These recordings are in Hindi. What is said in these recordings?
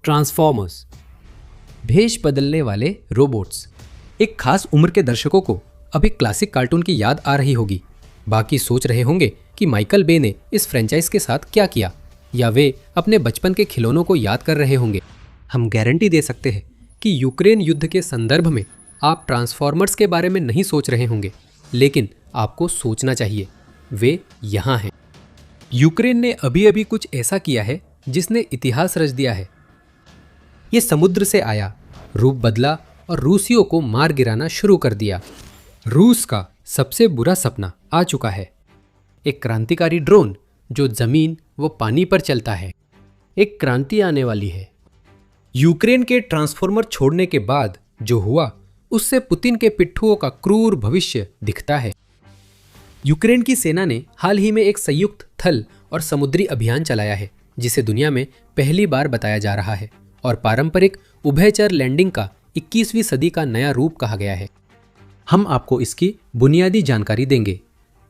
ट्रांसफॉर्मर्स, भेष बदलने वाले रोबोट्स। एक खास उम्र के दर्शकों को अभी क्लासिक कार्टून की याद आ रही होगी। बाकी सोच रहे होंगे कि माइकल बे ने इस फ्रेंचाइज के साथ क्या किया, या वे अपने बचपन के खिलौनों को याद कर रहे होंगे। हम गारंटी दे सकते हैं कि यूक्रेन युद्ध के संदर्भ में आप ट्रांसफॉर्मर्स के बारे में नहीं सोच रहे होंगे, लेकिन आपको सोचना चाहिए, वे यहाँ हैं। यूक्रेन ने अभी अभी कुछ ऐसा किया है जिसने इतिहास रच दिया है। ये समुद्र से आया, रूप बदला और रूसियों को मार गिराना शुरू कर दिया। रूस का सबसे बुरा सपना आ चुका है। एक क्रांतिकारी ड्रोन जो जमीन व पानी पर चलता है। एक क्रांति आने वाली है। यूक्रेन के ट्रांसफॉर्मर छोड़ने के बाद जो हुआ, उससे पुतिन के पिट्ठुओं का क्रूर भविष्य दिखता है। यूक्रेन की सेना ने हाल ही में एक संयुक्त थल और समुद्री अभियान चलाया है, जिसे दुनिया में पहली बार बताया जा रहा है और पारंपरिक उभयचर लैंडिंग का 21वीं सदी का नया रूप कहा गया है। हम आपको इसकी बुनियादी जानकारी देंगे।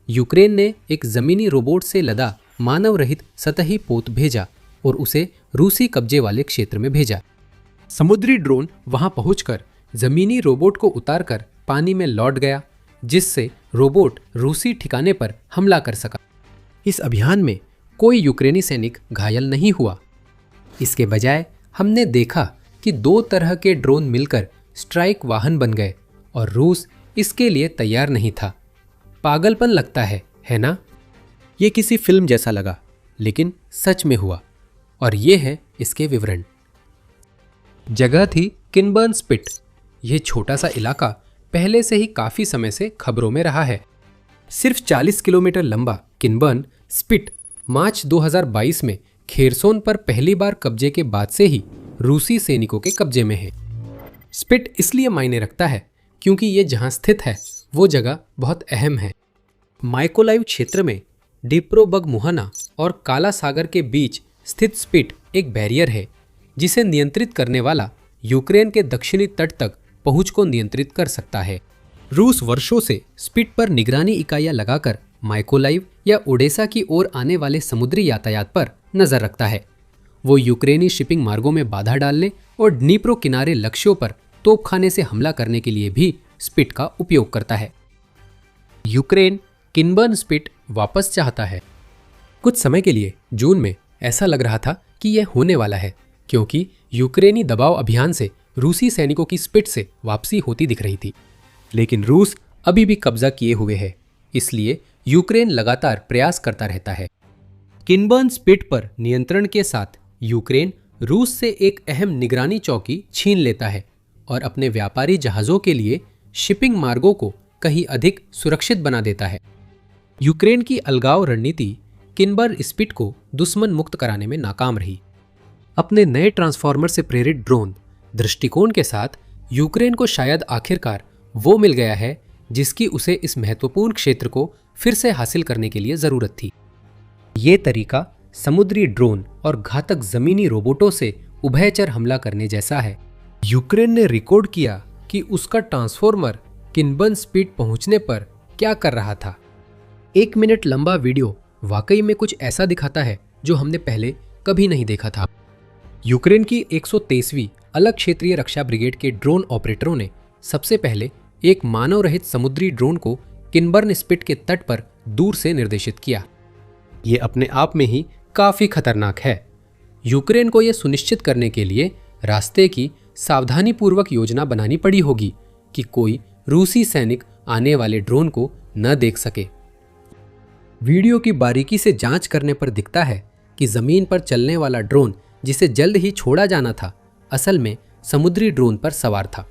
यूक्रेन ने एक जमीनी रोबोट से लदा मानव रहित सतही पोत भेजा और उसे रूसी कब्जे वाले क्षेत्र में भेजा। समुद्री ड्रोन वहां पहुंचकर जमीनी रोबोट को उतारकर पानी में लौट गया, जिससे रोबोट रूसी ठिकाने पर हमला कर सका। इस अभियान में कोई यूक्रेनी सैनिक घायल नहीं हुआ। इसके बजाय हमने देखा कि दो तरह के ड्रोन मिलकर स्ट्राइक वाहन बन गए और रूस इसके लिए तैयार नहीं था। पागलपन लगता है ना? ये किसी फिल्म जैसा लगा, लेकिन सच में हुआ। और ये है इसके विवरण। जगह थी किनबर्न स्पिट। यह छोटा सा इलाका पहले से ही काफी समय से खबरों में रहा है। सिर्फ 40 किलोमीटर लंबा किनबर्न स्पिट मार्च 2022 में खेरसोन पर पहली बार कब्जे के बाद से ही रूसी सैनिकों के कब्जे में है। स्पिट इसलिए मायने रखता है क्योंकि ये जहां स्थित है वो जगह बहुत अहम है। माइकोलाइव क्षेत्र में डिप्रोबगमुहाना और काला सागर के बीच स्थित स्पिट एक बैरियर है, जिसे नियंत्रित करने वाला यूक्रेन के दक्षिणी तट तक पहुंच को नियंत्रित कर सकता है। रूस वर्षों से स्पिट पर निगरानी इकाइयां लगाकर माइकोलाइव या ओडेसा की ओर आने वाले समुद्री यातायात पर नजर रखता है। वो यूक्रेनी शिपिंग मार्गों में बाधा डालने और ड्नीप्रो किनारे लक्ष्यों पर तोपखाने से हमला करने के लिए भी स्पिट का उपयोग करता है। यूक्रेन किनबर्न स्पिट वापस चाहता है। कुछ समय के लिए जून में ऐसा लग रहा था कि यह होने वाला है, क्योंकि यूक्रेनी दबाव अभियान से रूसी सैनिकों की स्पिट से वापसी होती दिख रही थी। लेकिन रूस अभी भी कब्जा किए हुए है, इसलिए यूक्रेन लगातार प्रयास करता रहता है। किनबर्न स्पिट पर नियंत्रण के साथ यूक्रेन रूस से एक अहम निगरानी चौकी छीन लेता है और अपने व्यापारी जहाज़ों के लिए शिपिंग मार्गों को कहीं अधिक सुरक्षित बना देता है। यूक्रेन की अलगाव रणनीति किनबर्न स्पिट को दुश्मन मुक्त कराने में नाकाम रही। अपने नए ट्रांसफॉर्मर से प्रेरित ड्रोन दृष्टिकोण के साथ यूक्रेन को शायद आखिरकार वो मिल गया है जिसकी उसे इस महत्वपूर्ण क्षेत्र को फिर से हासिल करने के लिए जरूरत थी। ये तरीका समुद्री ड्रोन और घातक जमीनी रोबोटों से उभयचर हमला करने जैसा है। यूक्रेन ने रिकॉर्ड किया कि उसका ट्रांसफॉर्मर किनबर्न स्पिट पहुंचने पर क्या कर रहा था। 1 मिनट लंबा वीडियो वाकई में कुछ ऐसा दिखाता है जो हमने पहले कभी नहीं देखा था। यूक्रेन की 123वीं अलग क्षेत्रीय रक्षा ब्रिगेड के ड्रोन ऑपरेटरों ने सबसे पहले एक मानव रहित समुद्री ड्रोन को किनबर्न स्पिट के तट पर दूर से निर्देशित किया। ये अपने आप में ही काफी खतरनाक है। यूक्रेन को यह सुनिश्चित करने के लिए रास्ते की सावधानीपूर्वक योजना बनानी पड़ी होगी कि कोई रूसी सैनिक आने वाले ड्रोन को न देख सके। वीडियो की बारीकी से जांच करने पर दिखता है कि जमीन पर चलने वाला ड्रोन, जिसे जल्द ही छोड़ा जाना था, असल में समुद्री ड्रोन पर सवार था।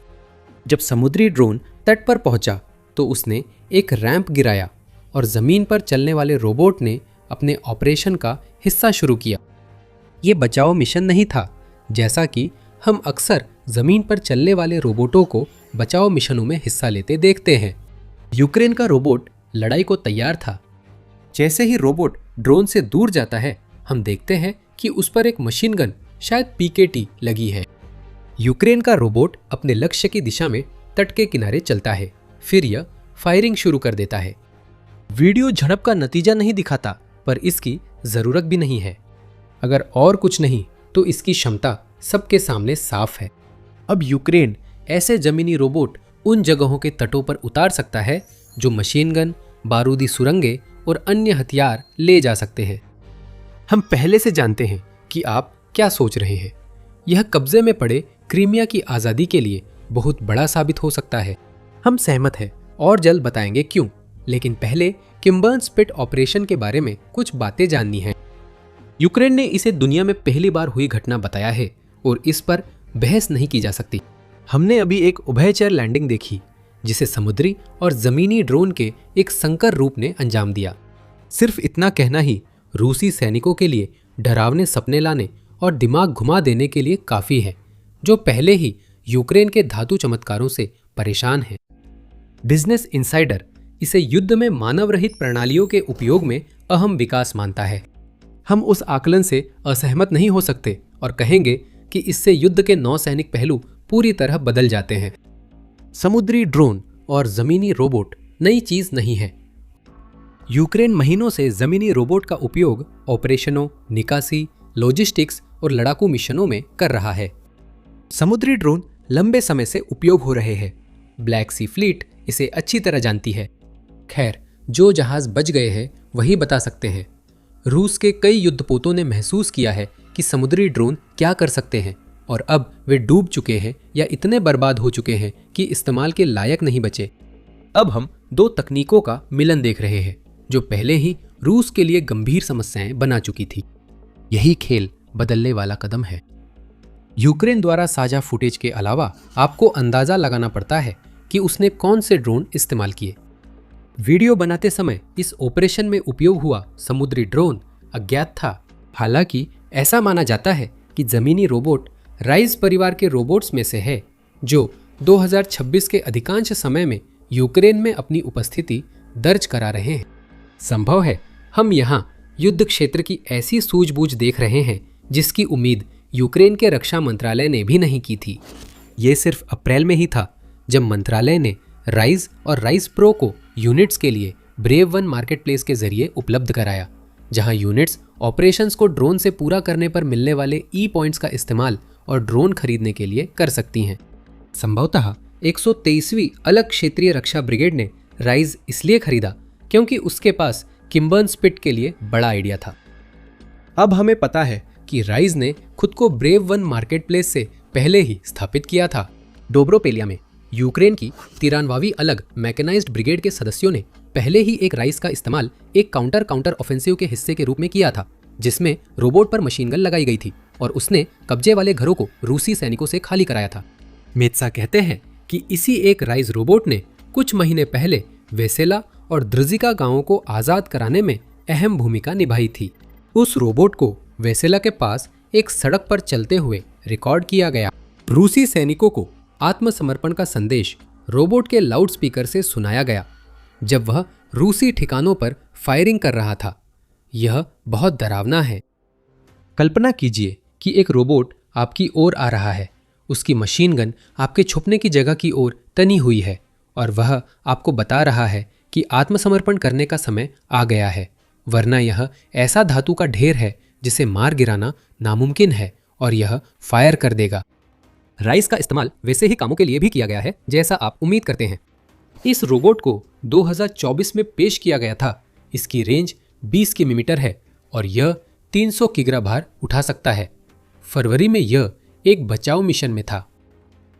जब समुद्री ड्रोन तट पर पहुंचा तो उसने एक रैंप गिराया और जमीन पर चलने वाले रोबोट ने अपने ऑपरेशन का हिस्सा शुरू किया। ये बचाव मिशन नहीं था, जैसा कि हम अक्सर जमीन पर चलने वाले रोबोटों को बचाव मिशनों में हिस्सा लेते देखते हैं। यूक्रेन का रोबोट लड़ाई को तैयार था। जैसे ही रोबोट ड्रोन से दूर जाता है, हम देखते हैं कि उस पर एक मशीन गन, शायद पीकेटी, लगी है। यूक्रेन का रोबोट अपने लक्ष्य की दिशा में तट के किनारे चलता है, फिर यह फायरिंग शुरू कर देता है। वीडियो झड़प का नतीजा नहीं दिखाता, पर इसकी जरूरत भी नहीं है। अगर और कुछ नहीं तो इसकी क्षमता सबके सामने साफ है। अब यूक्रेन ऐसे जमीनी रोबोट उन जगहों के तटों पर उतार सकता है जो मशीन गन, बारूदी सुरंगें और अन्य हथियार ले जा सकते हैं। हम पहले से जानते हैं कि आप क्या सोच रहे हैं। यह कब्जे में पड़े क्रीमिया की आज़ादी के लिए बहुत बड़ा साबित हो सकता है। हम सहमत हैं और जल्द बताएंगे क्यों, लेकिन पहले किम्बर्न स्पिट ऑपरेशन के बारे में कुछ बातें जाननी हैं। यूक्रेन ने इसे दुनिया में पहली बार हुई घटना बताया है और इस पर बहस नहीं की जा सकती। हमने अभी एक उभयचर लैंडिंग देखी जिसे समुद्री और जमीनी ड्रोन के एक संकर रूप ने अंजाम दिया। सिर्फ इतना कहना ही रूसी सैनिकों के लिए डरावने सपने लाने और दिमाग घुमा देने के लिए काफी है, जो पहले ही यूक्रेन के धातु चमत्कारों से परेशान हैं। बिजनेस इनसाइडर इसे युद्ध में मानव रहित प्रणालियों के उपयोग में अहम विकास मानता है। हम उस आकलन से असहमत नहीं हो सकते और कहेंगे कि इससे युद्ध के नौसैनिक पहलू पूरी तरह बदल जाते हैं। समुद्री ड्रोन और जमीनी रोबोट नई चीज नहीं है। यूक्रेन महीनों से जमीनी रोबोट का उपयोग ऑपरेशनों, निकासी, लॉजिस्टिक्स और लड़ाकू मिशनों में कर रहा है। समुद्री ड्रोन लंबे समय से उपयोग हो रहे हैं। ब्लैक सी फ्लीट इसे अच्छी तरह जानती है। खैर, जो जहाज बच गए हैं वही बता सकते हैं। रूस के कई युद्धपोतों ने महसूस किया है कि समुद्री ड्रोन क्या कर सकते हैं और अब वे डूब चुके हैं या इतने बर्बाद हो चुके हैं कि इस्तेमाल के लायक नहीं बचे। अब हम दो तकनीकों का मिलन देख रहे हैं जो पहले ही रूस के लिए गंभीर समस्याएं बना चुकी थी। यही खेल बदलने वाला कदम है। यूक्रेन द्वारा साझा फुटेज के अलावा आपको अंदाजा लगाना पड़ता है कि उसने कौन से ड्रोन इस्तेमाल किए। वीडियो बनाते समय इस ऑपरेशन में उपयोग हुआ समुद्री ड्रोन अज्ञात था। हालांकि ऐसा माना जाता है कि जमीनी रोबोट राइज परिवार के रोबोट्स में से है जो 2026 के अधिकांश समय में यूक्रेन में अपनी उपस्थिति दर्ज करा रहे हैं। संभव है हम यहाँ युद्ध क्षेत्र की ऐसी सूझबूझ देख रहे हैं जिसकी उम्मीद यूक्रेन के रक्षा मंत्रालय ने भी नहीं की थी। ये सिर्फ अप्रैल में ही था जब मंत्रालय ने राइज और राइज प्रो को यूनिट्स के लिए ब्रेव वन मार्केटप्लेस के जरिए उपलब्ध कराया, जहां यूनिट्स ऑपरेशंस को ड्रोन से पूरा करने पर मिलने वाले ई पॉइंट्स का इस्तेमाल और ड्रोन खरीदने के लिए कर सकती हैं। संभवतः 123वीं अलग क्षेत्रीय रक्षा ब्रिगेड ने राइज इसलिए खरीदा क्योंकि उसके पास किम्बर्न स्पिट के लिए बड़ा आइडिया था। अब हमें पता है कि राइज ने खुद को ब्रेव वन मार्केटप्लेस से पहले ही स्थापित किया था। डोब्रोपेलिया में यूक्रेन की 93वीं अलग मैकेनाइज्ड ब्रिगेड के सदस्यों ने पहले ही एक राइज का इस्तेमाल एक काउंटर ऑफेंसिव के हिस्से के रूप में किया था, जिसमें रोबोट पर मशीन गन लगाई गई थी और उसने कब्जे वाले घरों को रूसी सैनिकों से खाली कराया था। मेत्सा कहते हैं कि इसी एक राइज रोबोट ने कुछ महीने पहले वेसेला और द्रजिका गांवों को आजाद कराने में अहम भूमिका निभाई थी। उस रोबोट को वेसेला के पास एक सड़क पर चलते हुए रिकॉर्ड किया गया। रूसी सैनिकों को आत्मसमर्पण का संदेश रोबोट के लाउडस्पीकर से सुनाया गया जब वह रूसी ठिकानों पर फायरिंग कर रहा था। यह बहुत डरावना है। कल्पना कीजिए कि एक रोबोट आपकी ओर आ रहा है। उसकी मशीन गन आपके छुपने की जगह की ओर तनी हुई है और वह आपको बता रहा है कि आत्मसमर्पण करने का समय आ गया है, वरना यह ऐसा धातु का ढेर है जिसे मार गिराना नामुमकिन है और यह फायर कर देगा। राइज का इस्तेमाल वैसे ही कामों के लिए भी किया गया है जैसा आप उम्मीद करते हैं। इस रोबोट को 2024 में पेश किया गया था। इसकी रेंज 20 किलोमीटर है और यह 300 किग्रा भार उठा सकता है। फरवरी में यह एक बचाव मिशन में था।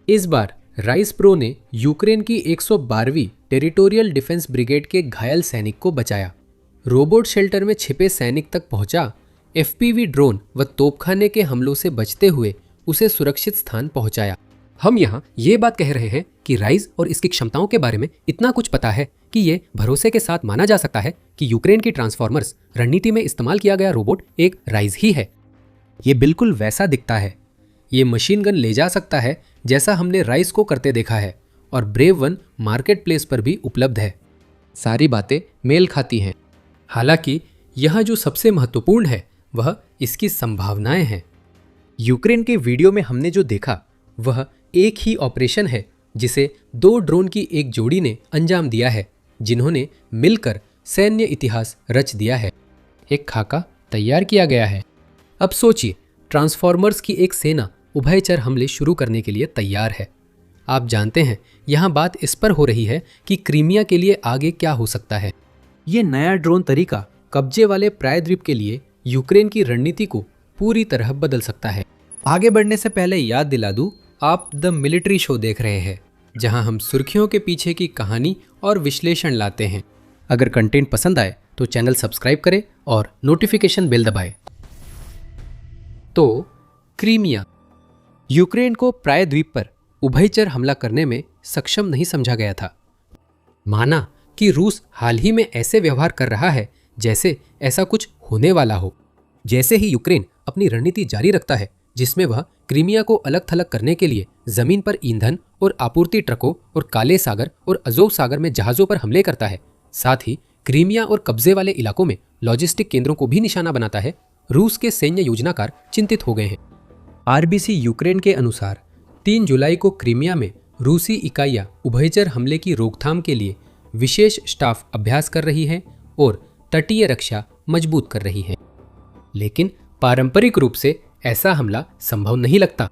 इस बार राइज प्रो ने यूक्रेन की 112वीं टेरिटोरियल डिफेंस ब्रिगेड के घायल सैनिक को बचाया। रोबोट शेल्टर में छिपे सैनिक तक पहुंचा। एफपीवी ड्रोन व तोपखाने के हमलों से बचते हुए उसे सुरक्षित स्थान पहुंचाया। हम यहाँ ये बात कह रहे हैं कि राइज और इसकी क्षमताओं के बारे में इतना कुछ पता है कि ये भरोसे के साथ माना जा सकता है कि यूक्रेन की ट्रांसफॉर्मर्स रणनीति में इस्तेमाल किया गया रोबोट एक राइज ही है। ये बिल्कुल वैसा दिखता है। ये मशीन गन ले जा सकता है जैसा हमने राइज को करते देखा है और ब्रेव वन मार्केट प्लेस पर भी उपलब्ध है। सारी बातें मेल खाती हैं। हालांकि यहाँ जो सबसे महत्वपूर्ण है वह इसकी संभावनाएं हैं। यूक्रेन के वीडियो में हमने जो देखा वह एक ही ऑपरेशन है जिसे 2 ड्रोन की एक जोड़ी ने अंजाम दिया है, जिन्होंने मिलकर सैन्य इतिहास रच दिया है। एक खाका तैयार किया गया है। अब सोचिए, ट्रांसफॉर्मर्स की एक सेना उभयचर हमले शुरू करने के लिए तैयार है। आप जानते हैं, यहाँ बात इस पर हो रही है कि क्रीमिया के लिए आगे क्या हो सकता है। ये नया ड्रोन तरीका कब्जे वाले प्रायद्वीप के लिए यूक्रेन की रणनीति को पूरी तरह बदल सकता है। आगे बढ़ने से पहले याद दिला दूं, आप द मिलिट्री शो देख रहे हैं, जहां हम सुर्खियों के पीछे की कहानी और विश्लेषण लाते हैं। अगर कंटेंट पसंद आए तो चैनल सब्सक्राइब करें और नोटिफिकेशन बेल दबाएं। तो क्रीमिया यूक्रेन को प्रायद्वीप पर उभयचर हमला करने में सक्षम नहीं समझा गया था। माना कि रूस हाल ही में ऐसे व्यवहार कर रहा है जैसे ऐसा कुछ होने वाला हो। जैसे ही यूक्रेन अपनी रणनीति जारी रखता है, जिसमें वह क्रीमिया को अलग थलग करने के लिए जमीन पर ईंधन और आपूर्ति ट्रकों और काले सागर और अजोव सागर में जहाजों पर हमले करता है, साथ ही क्रीमिया और कब्जे वाले इलाकों में लॉजिस्टिक केंद्रों को भी निशाना बनाता है, रूस के सैन्य योजनाकार चिंतित हो गए हैं। आरबीसी यूक्रेन के अनुसार 3 जुलाई को क्रीमिया में रूसी इकाइयां उभयचर हमले की रोकथाम के लिए विशेष स्टाफ अभ्यास कर रही है और तटीय रक्षा मजबूत कर रही है। लेकिन पारंपरिक रूप से ऐसा हमला संभव नहीं लगता।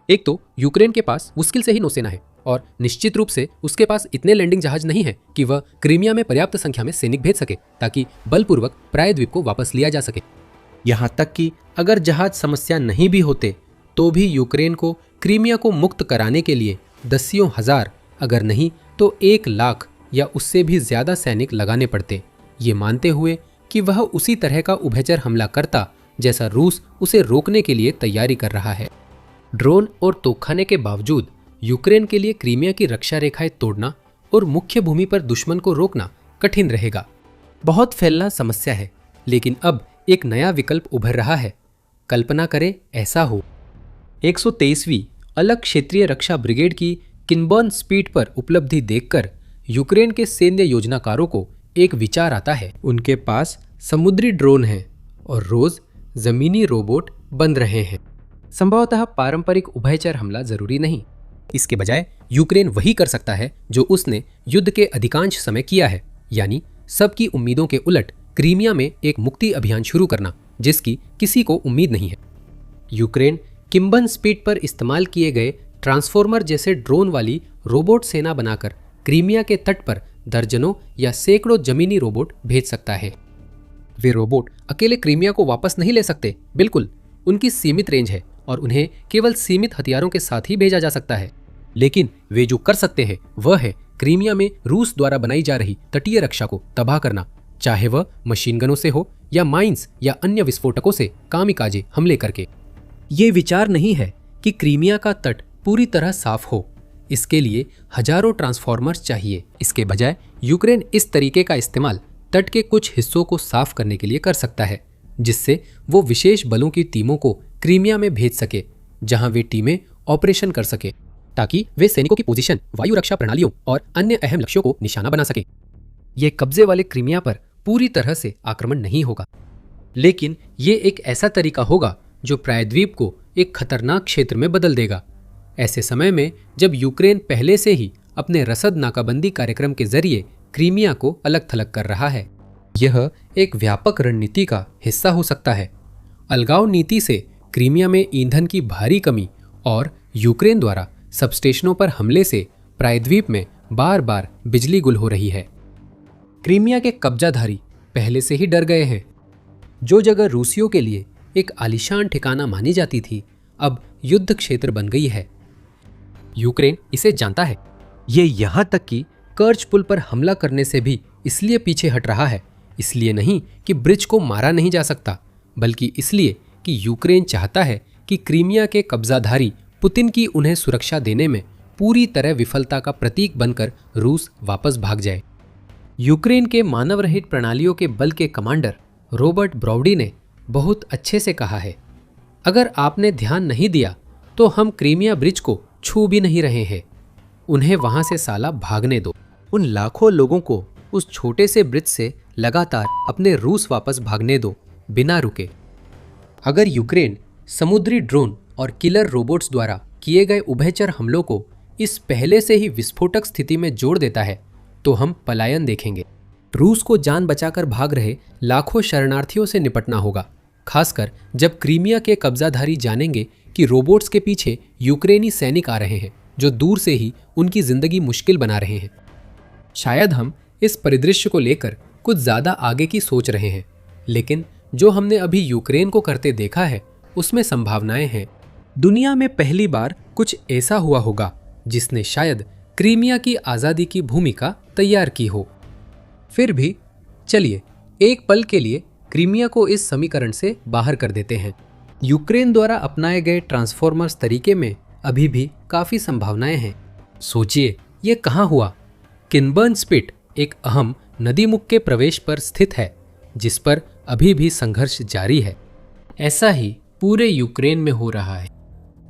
एक तो यूक्रेन के पास मुश्किल से ही नौसेना है और निश्चित रूप से उसके पास इतने लैंडिंग जहाज नहीं है कि वह क्रीमिया में पर्याप्त संख्या में सैनिक भेज सके ताकि बलपूर्वक प्रायद्वीप को वापस लिया जा सके। यहाँ तक कि अगर जहाज समस्या नहीं भी होते तो भी यूक्रेन को क्रीमिया को मुक्त कराने के लिए दसियों हजार, अगर नहीं तो 1 लाख या उससे भी ज्यादा सैनिक लगाने पड़ते, ये मानते हुए कि वह उसी तरह का उभयचर हमला करता जैसा रूस उसे रोकने के लिए तैयारी कर रहा है। ड्रोन और तोपखाने के बावजूद यूक्रेन के लिए क्रीमिया की रक्षा रेखाएं तोड़ना और मुख्य भूमि पर दुश्मन को रोकना कठिन रहेगा। बहुत फैलना समस्या है, लेकिन अब एक नया विकल्प उभर रहा है। कल्पना करें ऐसा हो, 123वीं अलग क्षेत्रीय रक्षा ब्रिगेड की किनबर्न स्पीड पर उपलब्धि देखकर यूक्रेन के सैन्य योजनाकारों को एक विचार आता है। उनके पास समुद्री ड्रोन हैं और रोज जमीनी रोबोट बन रहे हैं। संभवतः पारंपरिक उभयचर हमला जरूरी नहीं। इसके बजाय यूक्रेन वही कर सकता है जो उसने युद्ध के अधिकांश समय किया है, यानी सबकी उम्मीदों के उलट क्रीमिया में एक मुक्ति अभियान शुरू करना जिसकी किसी को उम्मीद नहीं है। यूक्रेन किम्बन स्पीड पर इस्तेमाल किए गए ट्रांसफॉर्मर जैसे ड्रोन वाली रोबोट सेना बनाकर क्रीमिया के तट पर दर्जनों या सैकड़ों जमीनी रोबोट भेज सकता है। वे रोबोट अकेले क्रीमिया को वापस नहीं ले सकते, बिल्कुल, उनकी सीमित रेंज है और उन्हें केवल सीमित हथियारों के साथ ही भेजा जा सकता है। लेकिन वे जो कर सकते हैं वह है क्रीमिया में रूस द्वारा बनाई जा रही तटीय रक्षा को तबाह करना, चाहे वह मशीन गनों से हो या माइंस या अन्य विस्फोटकों से कामिकाजे हमले करके। ये विचार नहीं है कि क्रीमिया का तट पूरी तरह साफ हो, इसके लिए हजारों ट्रांसफॉर्मर्स चाहिए। इसके बजाय यूक्रेन इस तरीके का इस्तेमाल तट के कुछ हिस्सों को साफ करने के लिए कर सकता है, जिससे वो विशेष बलों की टीमों को क्रीमिया में भेज सके, जहां वे टीमें ऑपरेशन कर सके, ताकि वे सैनिकों की पोजीशन, वायु रक्षा प्रणालियों और अन्य अहम लक्ष्यों को निशाना बना सके। ये कब्जे वाले क्रीमिया पर पूरी तरह से आक्रमण नहीं होगा, लेकिन ये एक ऐसा तरीका होगा जो प्रायद्वीप को एक खतरनाक क्षेत्र में बदल देगा। ऐसे समय में जब यूक्रेन पहले से ही अपने रसद नाकाबंदी कार्यक्रम के जरिए क्रीमिया को अलग थलग कर रहा है, यह एक व्यापक रणनीति का हिस्सा हो सकता है। अलगाव नीति से क्रीमिया में ईंधन की भारी कमी और यूक्रेन द्वारा सबस्टेशनों पर हमले से प्रायद्वीप में बार बार बिजली गुल हो रही है। क्रीमिया के कब्जाधारी पहले से ही डर गए हैं। जो जगह रूसियों के लिए एक आलीशान ठिकाना मानी जाती थी, अब युद्ध क्षेत्र बन गई है। यूक्रेन इसे जानता है। ये यहाँ तक कि कर्च पुल पर हमला करने से भी इसलिए पीछे हट रहा है, इसलिए नहीं कि ब्रिज को मारा नहीं जा सकता, बल्कि इसलिए कि यूक्रेन चाहता है कि क्रीमिया के कब्जाधारी पुतिन की उन्हें सुरक्षा देने में पूरी तरह विफलता का प्रतीक बनकर रूस वापस भाग जाए। यूक्रेन के मानव रहित प्रणालियों के बल के कमांडर रॉबर्ट ब्राउडी ने बहुत अच्छे से कहा है, अगर आपने ध्यान नहीं दिया तो हम क्रीमिया ब्रिज को छू भी नहीं रहे हैं। उन्हें वहां से साला भागने दो। उन लाखों लोगों को उस छोटे से ब्रिज से लगातार अपने रूस वापस भागने दो, बिना रुके। अगर यूक्रेन समुद्री ड्रोन और किलर रोबोट्स द्वारा किए गए उभयचर हमलों को इस पहले से ही विस्फोटक स्थिति में जोड़ देता है तो हम पलायन देखेंगे। रूस को जान बचाकर भाग रहे लाखों शरणार्थियों से निपटना होगा, खासकर जब क्रीमिया के कब्जाधारी जानेंगे कि रोबोट्स के पीछे यूक्रेनी सैनिक आ रहे हैं जो दूर से ही उनकी जिंदगी मुश्किल बना रहे हैं। शायद हम इस परिदृश्य को लेकर कुछ ज्यादा आगे की सोच रहे हैं, लेकिन जो हमने अभी यूक्रेन को करते देखा है उसमें संभावनाएं हैं। दुनिया में पहली बार कुछ ऐसा हुआ होगा जिसने शायद क्रीमिया की आजादी की भूमिका तैयार की हो। फिर भी चलिए एक पल के लिए क्रीमिया को इस समीकरण से बाहर कर देते हैं। यूक्रेन द्वारा अपनाए गए ट्रांसफॉर्मर्स तरीके में अभी भी काफी संभावनाएं हैं। सोचिए ये कहाँ हुआ। किनबर्न स्पिट एक अहम नदी मुख के प्रवेश पर स्थित है जिस पर अभी भी संघर्ष जारी है। ऐसा ही पूरे यूक्रेन में हो रहा है।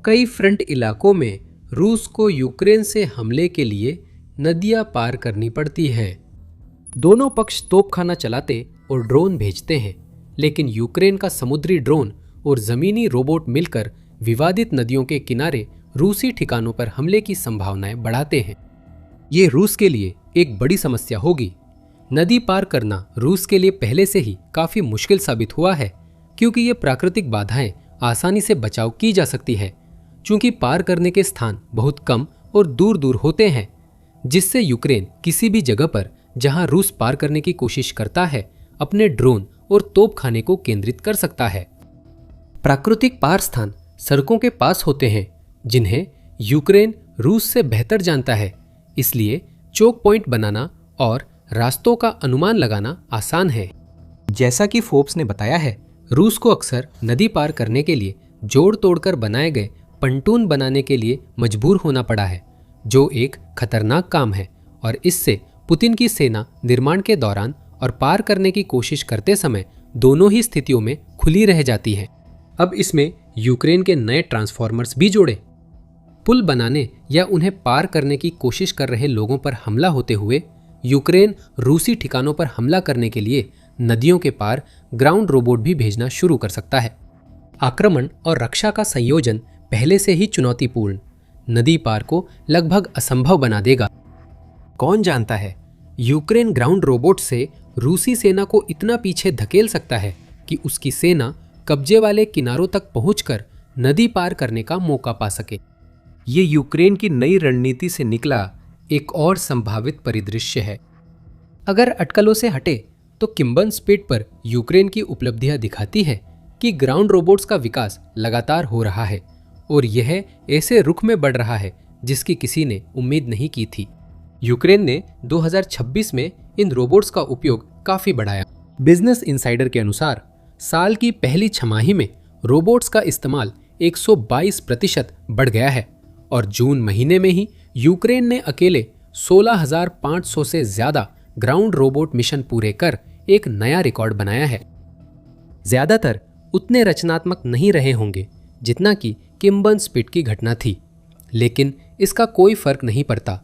कई फ्रंट इलाकों में रूस को यूक्रेन से हमले के लिए नदियां पार करनी पड़ती हैं। दोनों पक्ष तोपखाना चलाते और ड्रोन भेजते हैं, लेकिन यूक्रेन का समुद्री ड्रोन और जमीनी रोबोट मिलकर विवादित नदियों के किनारे रूसी ठिकानों पर हमले की संभावनाएं बढ़ाते हैं। ये रूस के लिए एक बड़ी समस्या होगी। नदी पार करना रूस के लिए पहले से ही काफी मुश्किल साबित हुआ है, क्योंकि ये प्राकृतिक बाधाएं आसानी से बचाव की जा सकती है, चूंकि पार करने के स्थान बहुत कम और दूर दूर होते हैं, जिससे यूक्रेन किसी भी जगह पर जहां रूस पार करने की कोशिश करता है अपने ड्रोन और तोपखाने को केंद्रित कर सकता है। प्राकृतिक पार स्थान सड़कों के पास होते हैं जिन्हें यूक्रेन रूस से बेहतर जानता है, इसलिए चोक पॉइंट बनाना और रास्तों का अनुमान लगाना आसान है। जैसा कि फोर्ब्स ने बताया है, रूस को अक्सर नदी पार करने के लिए जोड़ तोड़कर बनाए गए पंटून बनाने के लिए मजबूर होना पड़ा है, जो एक खतरनाक काम है और इससे पुतिन की सेना निर्माण के दौरान और पार करने की कोशिश करते समय दोनों ही स्थितियों में खुली रह जाती है। अब इसमें यूक्रेन के नए ट्रांसफॉर्मर्स भी जोड़े। पुल बनाने या उन्हें पार करने की कोशिश कर रहे लोगों पर हमला होते हुए यूक्रेन रूसी ठिकानों पर हमला करने के लिए नदियों के पार ग्राउंड रोबोट भी भेजना शुरू कर सकता है। आक्रमण और रक्षा का संयोजन पहले से ही चुनौतीपूर्ण नदी पार को लगभग असंभव बना देगा। कौन जानता है, यूक्रेन ग्राउंड रोबोट से रूसी सेना को इतना पीछे धकेल सकता है कि उसकी सेना कब्जे वाले किनारों तक पहुंचकर नदी पार करने का मौका पा सके। ये यूक्रेन की नई रणनीति से निकला एक और संभावित परिदृश्य है। अगर अटकलों से हटे तो किम्बर्न स्पिट पर यूक्रेन की उपलब्धियां दिखाती है कि ग्राउंड रोबोट्स का विकास लगातार हो रहा है और यह ऐसे रुख में बढ़ रहा है जिसकी किसी ने उम्मीद नहीं की थी। यूक्रेन ने 2026 में इन रोबोट्स का उपयोग काफी बढ़ाया। बिजनेस इनसाइडर के अनुसार साल की पहली छमाही में रोबोट्स का इस्तेमाल 122% बढ़ गया है और जून महीने में ही यूक्रेन ने अकेले 16,500 से ज्यादा ग्राउंड रोबोट मिशन पूरे कर एक नया रिकॉर्ड बनाया है। ज्यादातर उतने रचनात्मक नहीं रहे होंगे जितना कि किम्बर्न स्पिट की घटना थी, लेकिन इसका कोई फर्क नहीं पड़ता।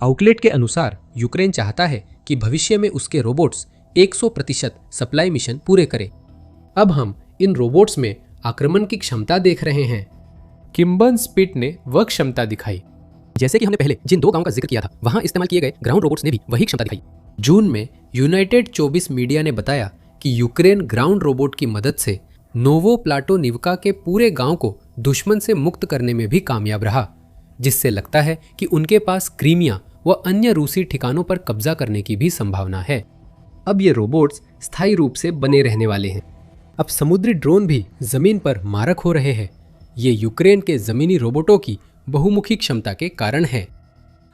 आउटलेट के अनुसार यूक्रेन चाहता है कि भविष्य में उसके रोबोट्स 100% सप्लाई मिशन पूरे करें। अब हम इन रोबोट्स में आक्रमण की क्षमता देख रहे हैं। किम्बर्न स्पिट ने वह क्षमता दिखाई जैसे कि हमने पहले जिन 2 गांवों का जिक्र किया था, वहां इस्तेमाल किए गए ग्राउंड रोबोट्स ने भी वही क्षमता दिखाई। जून में यूनाइटेड 24 मीडिया ने बताया कि यूक्रेन ग्राउंड रोबोट की मदद से नोवो प्लाटोनिवका के पूरे गांव को दुश्मन से मुक्त करने में भी कामयाब रहा, जिससे लगता है कि उनके पास क्रीमिया व अन्य रूसी ठिकानों पर कब्जा करने की भी संभावना है। अब ये रोबोट्स स्थायी रूप से बने रहने वाले हैं। अब समुद्री ड्रोन भी जमीन पर मारक हो रहे हैं। ये यूक्रेन के जमीनी रोबोटों की बहुमुखी क्षमता के कारण है।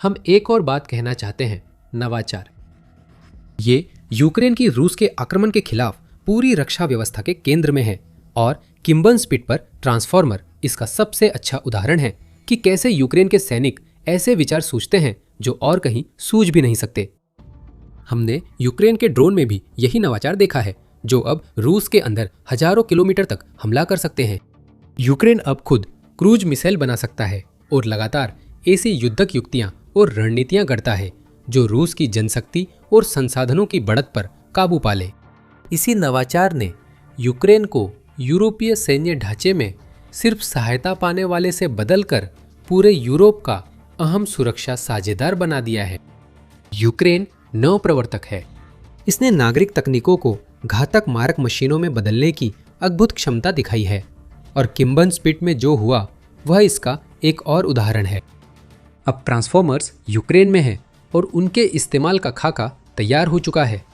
हम एक और बात कहना चाहते हैं, नवाचार। ये यूक्रेन की रूस के आक्रमण के खिलाफ पूरी रक्षा व्यवस्था के केंद्र में है और किम्बर्न स्पिट पर ट्रांसफॉर्मर इसका सबसे अच्छा उदाहरण है कि कैसे यूक्रेन के सैनिक ऐसे विचार सोचते हैं जो और कहीं सूझ भी नहीं सकते। हमने यूक्रेन के ड्रोन में भी यही नवाचार देखा है, जो अब रूस के अंदर हजारों किलोमीटर तक हमला कर सकते हैं। यूक्रेन अब खुद क्रूज मिसाइल बना सकता है और लगातार ऐसी युद्धक युक्तियां और रणनीतियां गढ़ता है जो रूस की जनशक्ति और संसाधनों की बढ़त पर काबू पा ले। इसी नवाचार ने यूक्रेन को यूरोपीय सैन्य ढांचे में सिर्फ सहायता पाने वाले से बदलकर पूरे यूरोप का अहम सुरक्षा साझेदार बना दिया है। यूक्रेन नवप्रवर्तक है। इसने नागरिक तकनीकों को घातक मारक मशीनों में बदलने की अद्भुत क्षमता दिखाई है और किम्बन स्पिट में जो हुआ वह इसका एक और उदाहरण है। अब ट्रांसफॉर्मर्स यूक्रेन में है और उनके इस्तेमाल का खाका तैयार हो चुका है।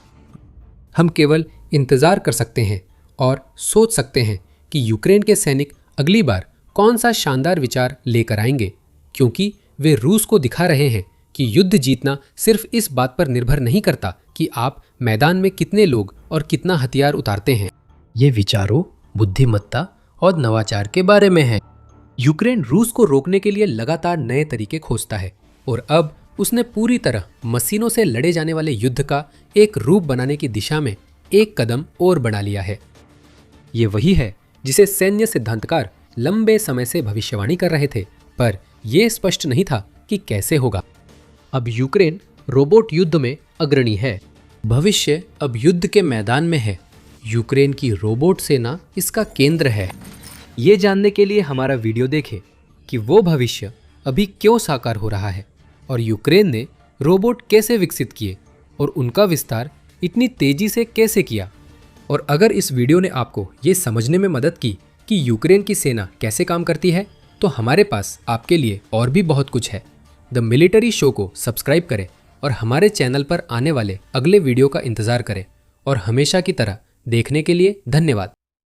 हम केवल इंतज़ार कर सकते हैं और सोच सकते हैं कि यूक्रेन के सैनिक अगली बार कौन सा शानदार विचार लेकर आएंगे, क्योंकि वे रूस को दिखा रहे हैं कि युद्ध जीतना सिर्फ इस बात पर निर्भर नहीं करता कि आप मैदान में कितने लोग और कितना हथियार उतारते हैं। ये विचारों, बुद्धिमत्ता और नवाचार के बारे में है। यूक्रेन रूस को रोकने के लिए लगातार नए तरीके खोजता है और अब उसने पूरी तरह मशीनों से लड़े जाने वाले युद्ध का एक रूप बनाने की दिशा में एक कदम और बढ़ा लिया है। ये वही है जिसे सैन्य सिद्धांतकार लंबे समय से भविष्यवाणी कर रहे थे, पर यह स्पष्ट नहीं था कि कैसे होगा। अब यूक्रेन रोबोट युद्ध में अग्रणी है। भविष्य अब युद्ध के मैदान में है। यूक्रेन की रोबोट सेना इसका केंद्र है। ये जानने के लिए हमारा वीडियो देखें कि वो भविष्य अभी क्यों साकार हो रहा है और यूक्रेन ने रोबोट कैसे विकसित किए और उनका विस्तार इतनी तेजी से कैसे किया। और अगर इस वीडियो ने आपको ये समझने में मदद की कि यूक्रेन की सेना कैसे काम करती है, तो हमारे पास आपके लिए और भी बहुत कुछ है। द मिलिट्री शो को सब्सक्राइब करें और हमारे चैनल पर आने वाले अगले वीडियो का इंतज़ार करें। और हमेशा की तरह देखने के लिए धन्यवाद।